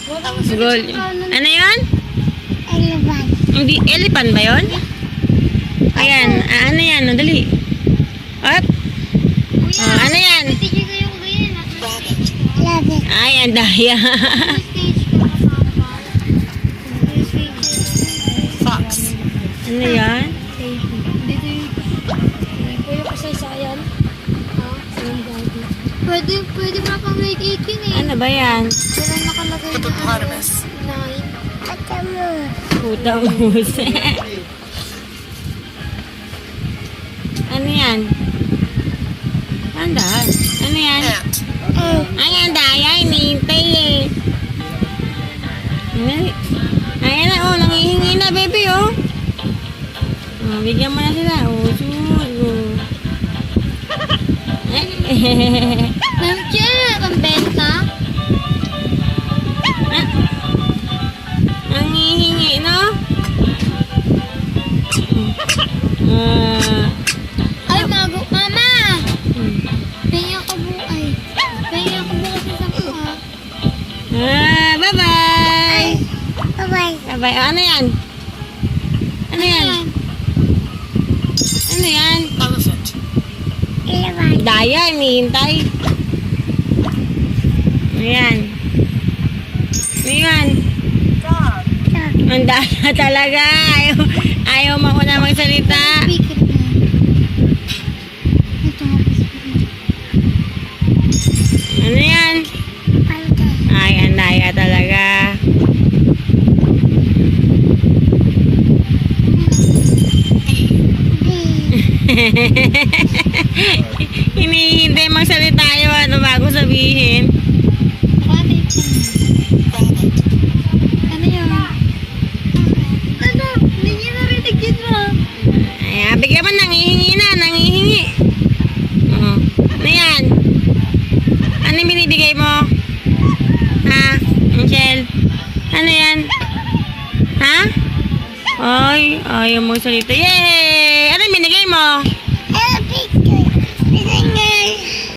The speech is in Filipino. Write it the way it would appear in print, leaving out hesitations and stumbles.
Gold. Ano yun? Elephant. Hindi, elephant ba yun? Ayan, ano yan? Dali. Up. Ano yan? Rabbit. Ayan, daya. Fox. Ano yan? Dito yung... Po yung kasaysayan. Pwede ba pang grade 8 yun eh. Ano ba yan? Wala nakalagay na Hippopotamus. 9. Atamo. Putang use. Ano yan? Anda. Ano yan? Ant. Ayan, daya. Inihintay eh. Ayan na, oh. Nangihingi na, baby, oh. Oh, bigyan mo na sila. Oh, sugo. Nandiyan, pambenta. Nangihingi, no? Ay, mago. Mama! Pengen ako buhay. Pengen ako bukas sa sakuha. Bye-bye! Bye-bye. Bye-bye. Oh, ano yan? Ano yan? Ano yan? Elephant. Elephant. Daya, hinihintay. Ayan. Ano yan? Dog. Ang daya talaga. Ayaw mo ako na magsalita. Speaker na. Ito nga po speaker. Ano yan? Pantay. Ay, ang daya talaga. Hinihintay magsalita yung ano bago sabihin. Rabbit. Ano yun? Ano? Hindi niya narinig yun mo. Ay, bigyan mo, nangihingi na, nangihingi. Oh. Ano yan? Ano yung binibigay mo? Ha? Michelle? Ano yan? Ha? Ay, ayaw mo salita. Yay! Ano yung binigay mo?